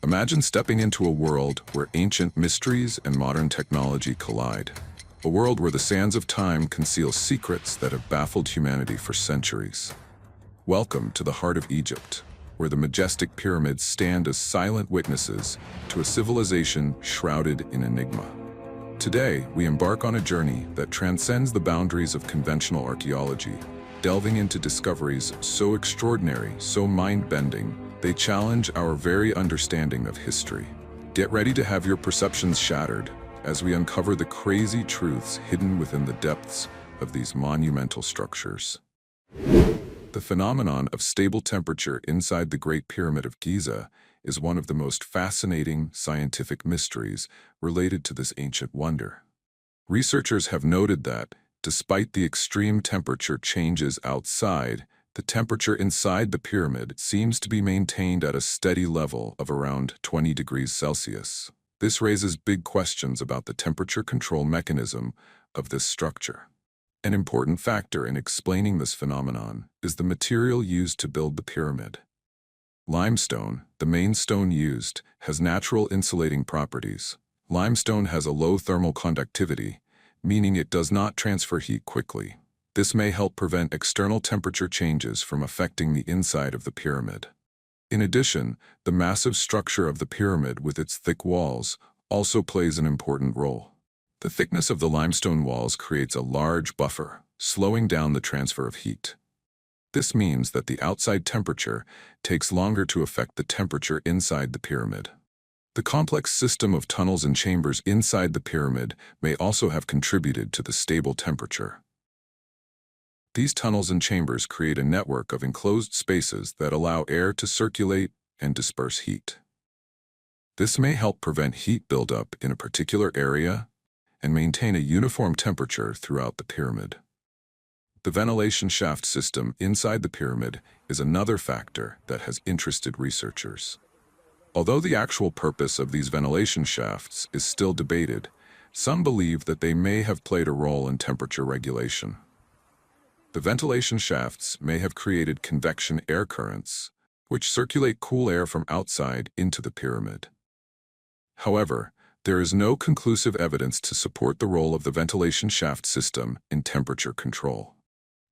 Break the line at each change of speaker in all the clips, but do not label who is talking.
Imagine stepping into a world where ancient mysteries and modern technology collide. A world where the sands of time conceal secrets that have baffled humanity for centuries. Welcome to the heart of Egypt, where the majestic pyramids stand as silent witnesses to a civilization shrouded in enigma. Today, we embark on a journey that transcends the boundaries of conventional archaeology, delving into discoveries so extraordinary, so mind-bending, they challenge our very understanding of history. Get ready to have your perceptions shattered as we uncover the crazy truths hidden within the depths of these monumental structures. The phenomenon of stable temperature inside the Great Pyramid of Giza is one of the most fascinating scientific mysteries related to this ancient wonder. Researchers have noted that, despite the extreme temperature changes outside, the temperature inside the pyramid seems to be maintained at a steady level of around 20 degrees Celsius. This raises big questions about the temperature control mechanism of this structure. An important factor in explaining this phenomenon is the material used to build the pyramid. Limestone, the main stone used, has natural insulating properties. Limestone has a low thermal conductivity, meaning it does not transfer heat quickly. This may help prevent external temperature changes from affecting the inside of the pyramid. In addition, the massive structure of the pyramid with its thick walls also plays an important role. The thickness of the limestone walls creates a large buffer, slowing down the transfer of heat. This means that the outside temperature takes longer to affect the temperature inside the pyramid. The complex system of tunnels and chambers inside the pyramid may also have contributed to the stable temperature. These tunnels and chambers create a network of enclosed spaces that allow air to circulate and disperse heat. This may help prevent heat buildup in a particular area and maintain a uniform temperature throughout the pyramid. The ventilation shaft system inside the pyramid is another factor that has interested researchers. Although the actual purpose of these ventilation shafts is still debated, some believe that they may have played a role in temperature regulation. The ventilation shafts may have created convection air currents, which circulate cool air from outside into the pyramid. However, there is no conclusive evidence to support the role of the ventilation shaft system in temperature control.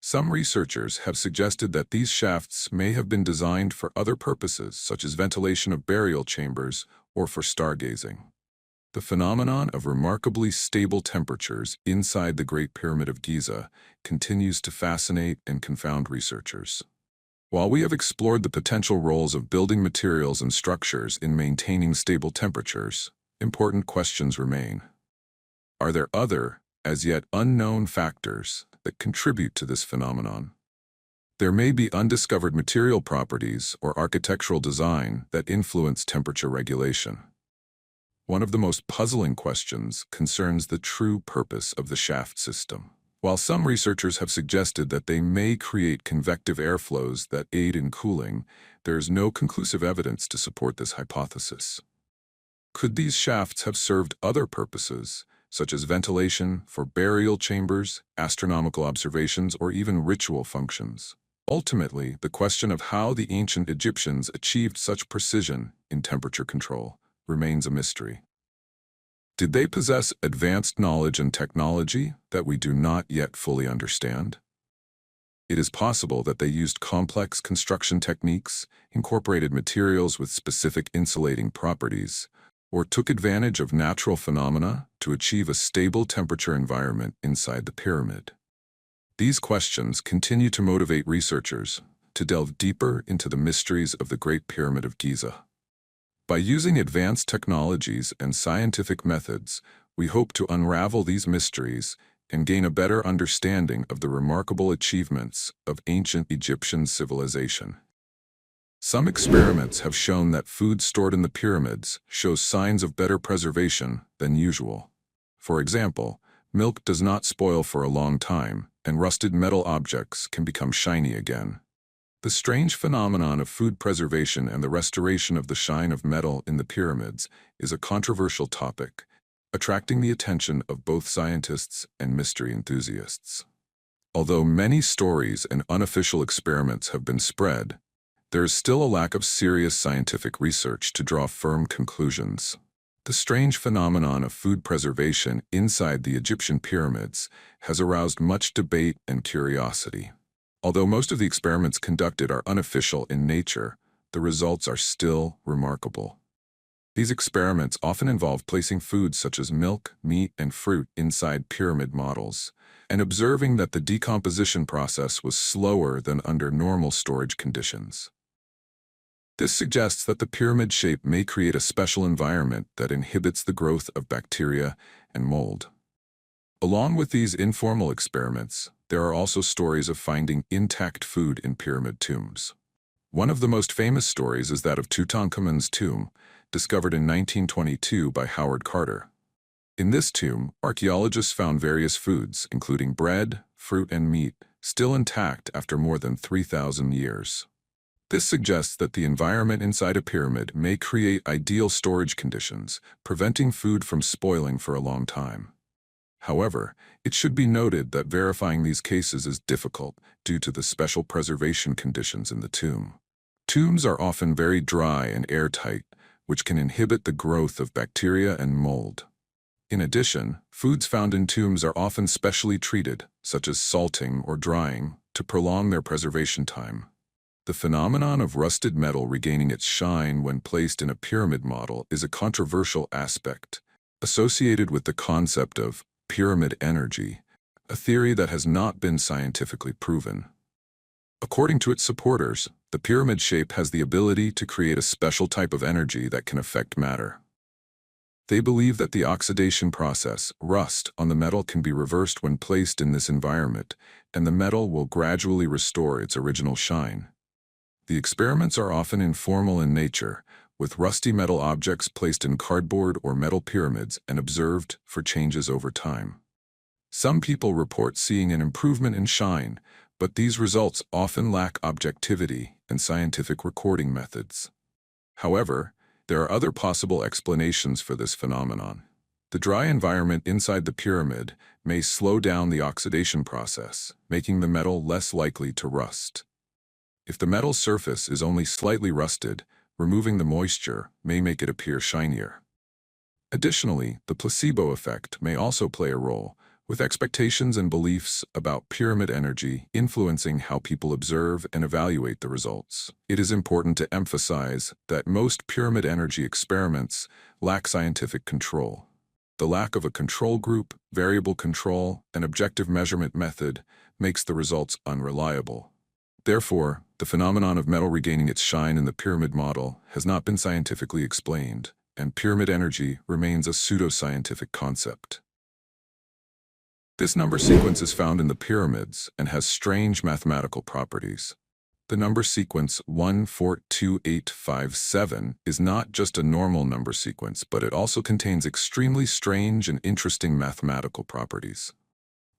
Some researchers have suggested that these shafts may have been designed for other purposes, such as ventilation of burial chambers or for stargazing. The phenomenon of remarkably stable temperatures inside the Great Pyramid of Giza continues to fascinate and confound researchers. While we have explored the potential roles of building materials and structures in maintaining stable temperatures, important questions remain. Are there other, as yet unknown factors that contribute to this phenomenon? There may be undiscovered material properties or architectural design that influence temperature regulation. One of the most puzzling questions concerns the true purpose of the shaft system. While some researchers have suggested that they may create convective airflows that aid in cooling, there is no conclusive evidence to support this hypothesis. Could these shafts have served other purposes, such as ventilation for burial chambers, astronomical observations, or even ritual functions? Ultimately, the question of how the ancient Egyptians achieved such precision in temperature control remains a mystery. Did they possess advanced knowledge and technology that we do not yet fully understand? It is possible that they used complex construction techniques, incorporated materials with specific insulating properties, or took advantage of natural phenomena to achieve a stable temperature environment inside the pyramid. These questions continue to motivate researchers to delve deeper into the mysteries of the Great Pyramid of Giza. By using advanced technologies and scientific methods, we hope to unravel these mysteries and gain a better understanding of the remarkable achievements of ancient Egyptian civilization. Some experiments have shown that food stored in the pyramids shows signs of better preservation than usual. For example, milk does not spoil for a long time, and rusted metal objects can become shiny again. The strange phenomenon of food preservation and the restoration of the shine of metal in the pyramids is a controversial topic, attracting the attention of both scientists and mystery enthusiasts. Although many stories and unofficial experiments have been spread, there is still a lack of serious scientific research to draw firm conclusions. The strange phenomenon of food preservation inside the Egyptian pyramids has aroused much debate and curiosity. Although most of the experiments conducted are unofficial in nature, the results are still remarkable. These experiments often involve placing foods such as milk, meat, and fruit inside pyramid models, and observing that the decomposition process was slower than under normal storage conditions. This suggests that the pyramid shape may create a special environment that inhibits the growth of bacteria and mold. Along with these informal experiments, there are also stories of finding intact food in pyramid tombs. One of the most famous stories is that of Tutankhamun's tomb, discovered in 1922 by Howard Carter. In this tomb, archaeologists found various foods, including bread, fruit, and meat, still intact after more than 3,000 years. This suggests that the environment inside a pyramid may create ideal storage conditions, preventing food from spoiling for a long time. However, it should be noted that verifying these cases is difficult due to the special preservation conditions in the tomb. Tombs are often very dry and airtight, which can inhibit the growth of bacteria and mold. In addition, foods found in tombs are often specially treated, such as salting or drying, to prolong their preservation time. The phenomenon of rusted metal regaining its shine when placed in a pyramid model is a controversial aspect, associated with the concept of pyramid energy, a theory that has not been scientifically proven. According to its supporters, the pyramid shape has the ability to create a special type of energy that can affect matter. They believe that the oxidation process, rust, on the metal can be reversed when placed in this environment, and the metal will gradually restore its original shine. The experiments are often informal in nature, with rusty metal objects placed in cardboard or metal pyramids and observed for changes over time. Some people report seeing an improvement in shine, but these results often lack objectivity and scientific recording methods. However, there are other possible explanations for this phenomenon. The dry environment inside the pyramid may slow down the oxidation process, making the metal less likely to rust. If the metal surface is only slightly rusted, removing the moisture may make it appear shinier. Additionally, the placebo effect may also play a role, with expectations and beliefs about pyramid energy influencing how people observe and evaluate the results. It is important to emphasize that most pyramid energy experiments lack scientific control. The lack of a control group, variable control, and objective measurement method makes the results unreliable. Therefore, the phenomenon of metal regaining its shine in the pyramid model has not been scientifically explained, and pyramid energy remains a pseudoscientific concept. This number sequence is found in the pyramids and has strange mathematical properties. The number sequence 142857 is not just a normal number sequence, but it also contains extremely strange and interesting mathematical properties.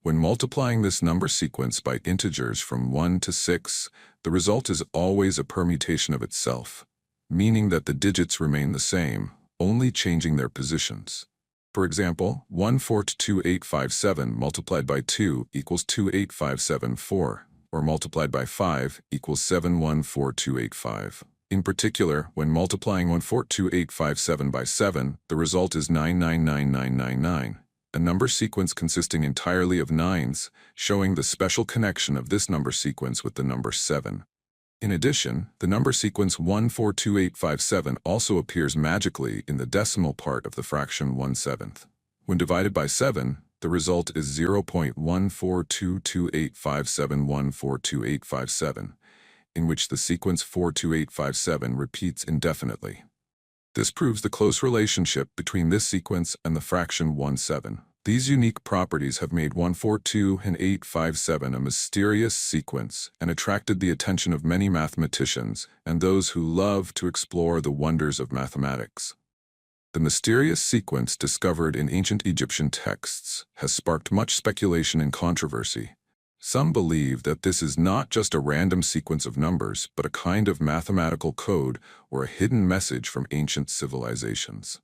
When multiplying this number sequence by integers from 1 to 6, the result is always a permutation of itself, meaning that the digits remain the same, only changing their positions. For example, 142857 multiplied by 2 equals 28574, or multiplied by 5 equals 714285. In particular, when multiplying 142857 by 7, the result is 999999. A number sequence consisting entirely of nines, showing the special connection of this number sequence with the number 7. In addition, the number sequence 142857 also appears magically in the decimal part of the fraction 1/7. When divided by 7, the result is 0.1422857142857, in which the sequence 42857 repeats indefinitely. This proves the close relationship between this sequence and the fraction 1/7. These unique properties have made 142 and 857 a mysterious sequence and attracted the attention of many mathematicians and those who love to explore the wonders of mathematics. The mysterious sequence discovered in ancient Egyptian texts has sparked much speculation and controversy. Some believe that this is not just a random sequence of numbers, but a kind of mathematical code or a hidden message from ancient civilizations.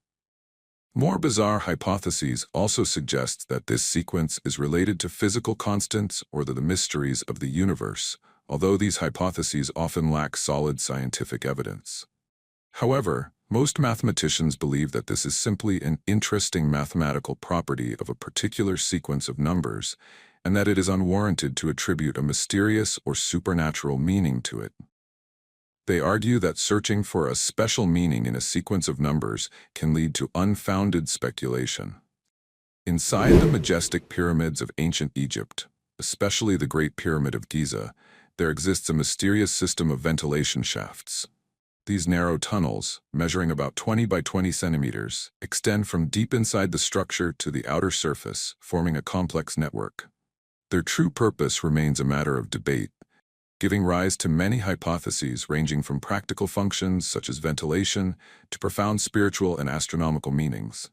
More bizarre hypotheses also suggest that this sequence is related to physical constants or the mysteries of the universe, although these hypotheses often lack solid scientific evidence. However, most mathematicians believe that this is simply an interesting mathematical property of a particular sequence of numbers, and that it is unwarranted to attribute a mysterious or supernatural meaning to it. They argue that searching for a special meaning in a sequence of numbers can lead to unfounded speculation. Inside the majestic pyramids of ancient Egypt, especially the Great Pyramid of Giza, there exists a mysterious system of ventilation shafts. These narrow tunnels, measuring about 20 by 20 centimeters, extend from deep inside the structure to the outer surface, forming a complex network. Their true purpose remains a matter of debate, giving rise to many hypotheses ranging from practical functions such as ventilation to profound spiritual and astronomical meanings.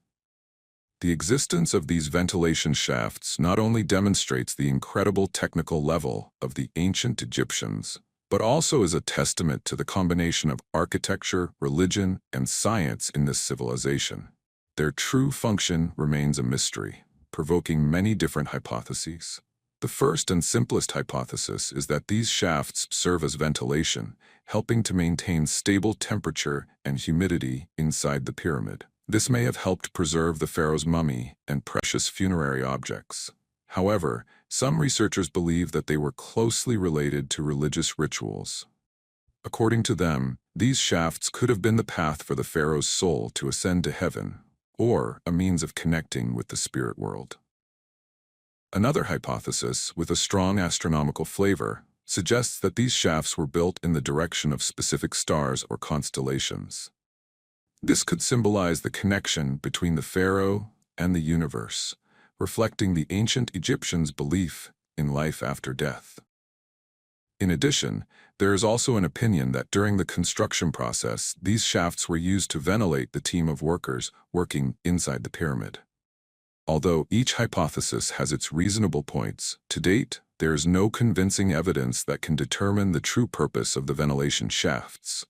The existence of these ventilation shafts not only demonstrates the incredible technical level of the ancient Egyptians, but also is a testament to the combination of architecture, religion, and science in this civilization. Their true function remains a mystery, provoking many different hypotheses. The first and simplest hypothesis is that these shafts serve as ventilation, helping to maintain stable temperature and humidity inside the pyramid. This may have helped preserve the pharaoh's mummy and precious funerary objects. However, some researchers believe that they were closely related to religious rituals. According to them, these shafts could have been the path for the pharaoh's soul to ascend to heaven, or a means of connecting with the spirit world. Another hypothesis, with a strong astronomical flavor, suggests that these shafts were built in the direction of specific stars or constellations. This could symbolize the connection between the pharaoh and the universe, reflecting the ancient Egyptians' belief in life after death. In addition, there is also an opinion that during the construction process, these shafts were used to ventilate the team of workers working inside the pyramid. Although each hypothesis has its reasonable points, to date, there is no convincing evidence that can determine the true purpose of the ventilation shafts.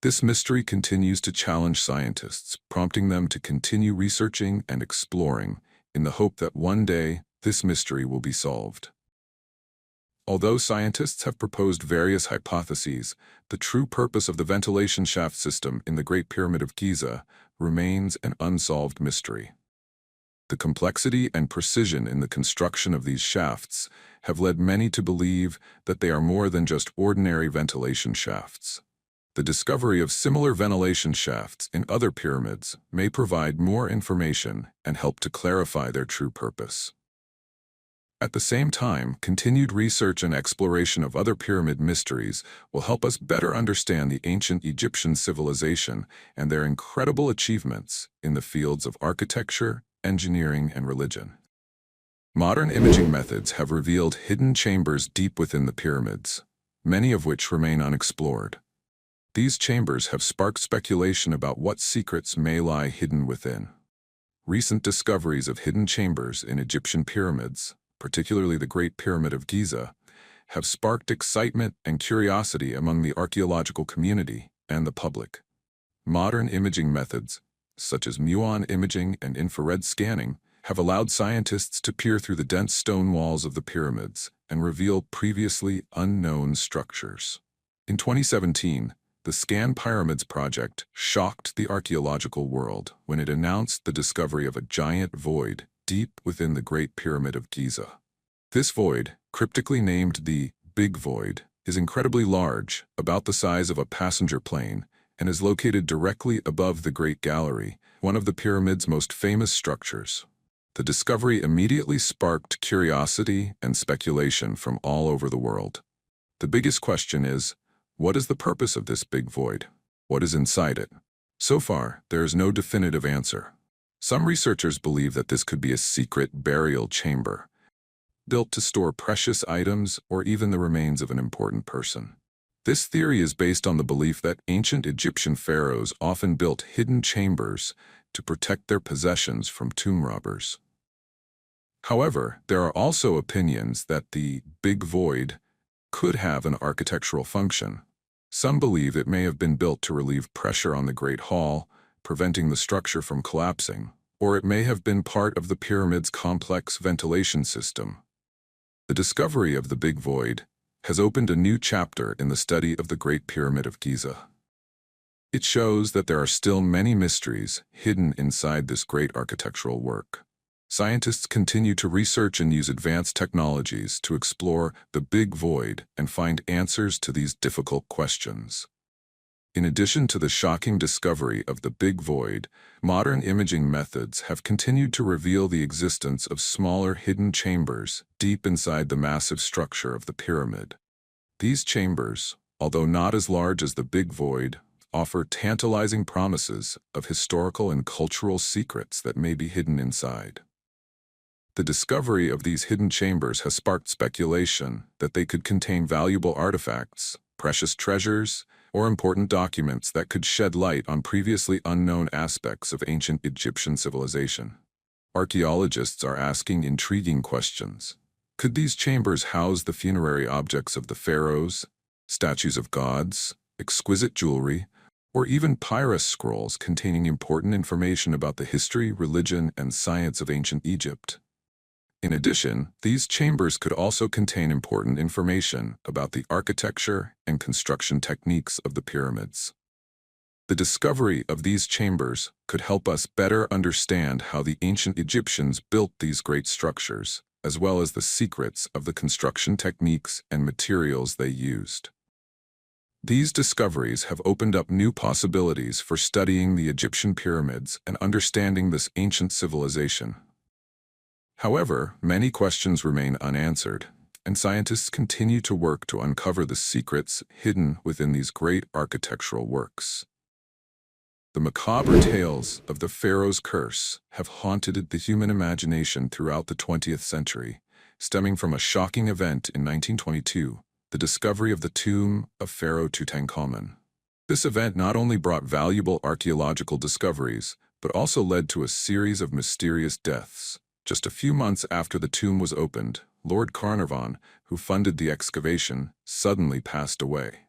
This mystery continues to challenge scientists, prompting them to continue researching and exploring, in the hope that one day, this mystery will be solved. Although scientists have proposed various hypotheses, the true purpose of the ventilation shaft system in the Great Pyramid of Giza remains an unsolved mystery. The complexity and precision in the construction of these shafts have led many to believe that they are more than just ordinary ventilation shafts. The discovery of similar ventilation shafts in other pyramids may provide more information and help to clarify their true purpose. At the same time, continued research and exploration of other pyramid mysteries will help us better understand the ancient Egyptian civilization and their incredible achievements in the fields of architecture, engineering, and religion. Modern imaging methods have revealed hidden chambers deep within the pyramids, many of which remain unexplored. These chambers have sparked speculation about what secrets may lie hidden within. Recent discoveries of hidden chambers in Egyptian pyramids, particularly the Great Pyramid of Giza, have sparked excitement and curiosity among the archaeological community and the public. Modern imaging methods, such as muon imaging and infrared scanning, have allowed scientists to peer through the dense stone walls of the pyramids and reveal previously unknown structures. In 2017, the Scan Pyramids project shocked the archaeological world when it announced the discovery of a giant void deep within the Great Pyramid of Giza. This void, cryptically named the Big Void, is incredibly large, about the size of a passenger plane, and is located directly above the Great Gallery, one of the pyramid's most famous structures. The discovery immediately sparked curiosity and speculation from all over the world. The biggest question is, what is the purpose of this big void? What is inside it? So far, there is no definitive answer. Some researchers believe that this could be a secret burial chamber, built to store precious items or even the remains of an important person. This theory is based on the belief that ancient Egyptian pharaohs often built hidden chambers to protect their possessions from tomb robbers. However, there are also opinions that the Big Void could have an architectural function. Some believe it may have been built to relieve pressure on the Great Hall, preventing the structure from collapsing, or it may have been part of the pyramid's complex ventilation system. The discovery of the Big Void, has opened a new chapter in the study of the Great Pyramid of Giza. It shows that there are still many mysteries hidden inside this great architectural work. Scientists continue to research and use advanced technologies to explore the big void and find answers to these difficult questions. In addition to the shocking discovery of the big void, modern imaging methods have continued to reveal the existence of smaller hidden chambers deep inside the massive structure of the pyramid. These chambers, although not as large as the big void, offer tantalizing promises of historical and cultural secrets that may be hidden inside. The discovery of these hidden chambers has sparked speculation that they could contain valuable artifacts, precious treasures, or important documents that could shed light on previously unknown aspects of ancient Egyptian civilization. Archaeologists are asking intriguing questions. Could these chambers house the funerary objects of the pharaohs, statues of gods, exquisite jewelry, or even papyrus scrolls containing important information about the history, religion, and science of ancient Egypt? In addition, these chambers could also contain important information about the architecture and construction techniques of the pyramids. The discovery of these chambers could help us better understand how the ancient Egyptians built these great structures, as well as the secrets of the construction techniques and materials they used. These discoveries have opened up new possibilities for studying the Egyptian pyramids and understanding this ancient civilization. However, many questions remain unanswered, and scientists continue to work to uncover the secrets hidden within these great architectural works. The macabre tales of the Pharaoh's curse have haunted the human imagination throughout the 20th century, stemming from a shocking event in 1922, the discovery of the tomb of Pharaoh Tutankhamun. This event not only brought valuable archaeological discoveries, but also led to a series of mysterious deaths. Just a few months after the tomb was opened, Lord Carnarvon, who funded the excavation, suddenly passed away.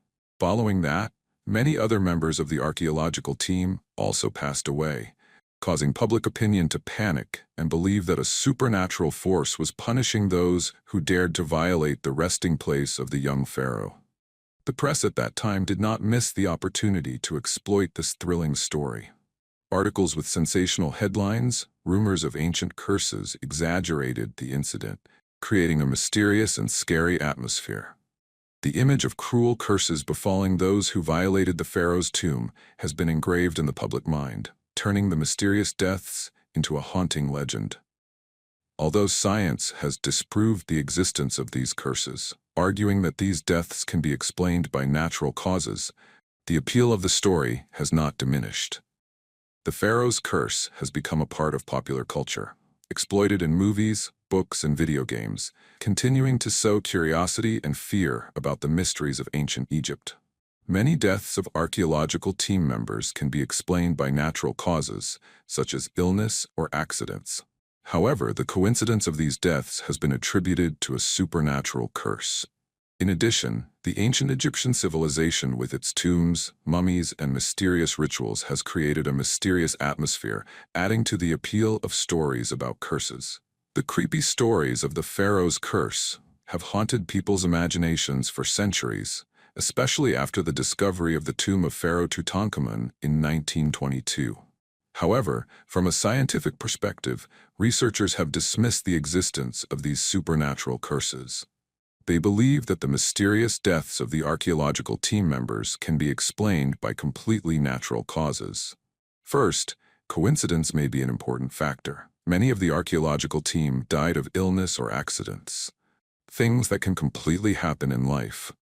Following that, many other members of the archaeological team also passed away, causing public opinion to panic and believe that a supernatural force was punishing those who dared to violate the resting place of the young pharaoh. The press at that time did not miss the opportunity to exploit this thrilling story. Articles with sensational headlines, rumors of ancient curses exaggerated the incident, creating a mysterious and scary atmosphere. The image of cruel curses befalling those who violated the pharaoh's tomb has been engraved in the public mind, turning the mysterious deaths into a haunting legend. Although science has disproved the existence of these curses, arguing that these deaths can be explained by natural causes, the appeal of the story has not diminished. The Pharaoh's curse has become a part of popular culture, exploited in movies, books, and video games, continuing to sow curiosity and fear about the mysteries of ancient Egypt. Many deaths of archaeological team members can be explained by natural causes, such as illness or accidents. However, the coincidence of these deaths has been attributed to a supernatural curse. In addition, the ancient Egyptian civilization with its tombs, mummies, and mysterious rituals has created a mysterious atmosphere, adding to the appeal of stories about curses. The creepy stories of the pharaoh's curse have haunted people's imaginations for centuries, especially after the discovery of the tomb of Pharaoh Tutankhamun in 1922. However, from a scientific perspective, researchers have dismissed the existence of these supernatural curses. They believe that the mysterious deaths of the archaeological team members can be explained by completely natural causes. First, coincidence may be an important factor. Many of the archaeological team died of illness or accidents, things that can completely happen in life.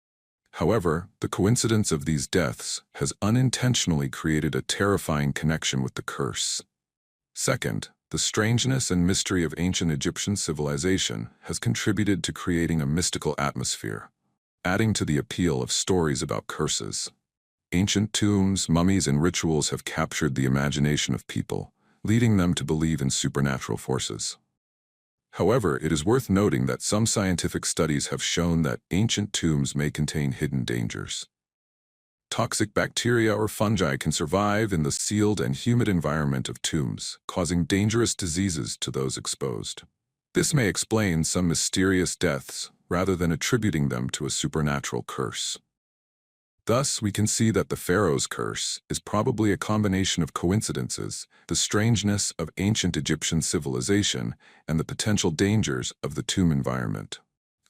However, the coincidence of these deaths has unintentionally created a terrifying connection with the curse. Second, the strangeness and mystery of ancient Egyptian civilization has contributed to creating a mystical atmosphere, adding to the appeal of stories about curses. Ancient tombs, mummies, and rituals have captured the imagination of people, leading them to believe in supernatural forces. However, it is worth noting that some scientific studies have shown that ancient tombs may contain hidden dangers. Toxic bacteria or fungi can survive in the sealed and humid environment of tombs, causing dangerous diseases to those exposed. This may explain some mysterious deaths, rather than attributing them to a supernatural curse. Thus, we can see that the Pharaoh's curse is probably a combination of coincidences, the strangeness of ancient Egyptian civilization, and the potential dangers of the tomb environment.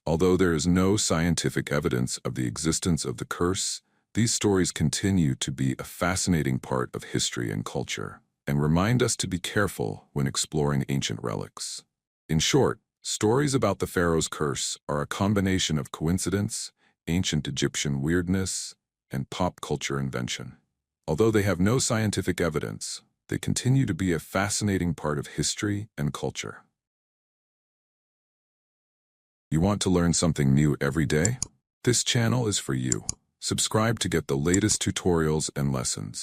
Although there is no scientific evidence of the existence of the curse, these stories continue to be a fascinating part of history and culture, and remind us to be careful when exploring ancient relics. In short, stories about the Pharaoh's curse are a combination of coincidence, ancient Egyptian weirdness, and pop culture invention. Although they have no scientific evidence, they continue to be a fascinating part of history and culture. You want to learn something new every day? This channel is for you. Subscribe to get the latest tutorials and lessons.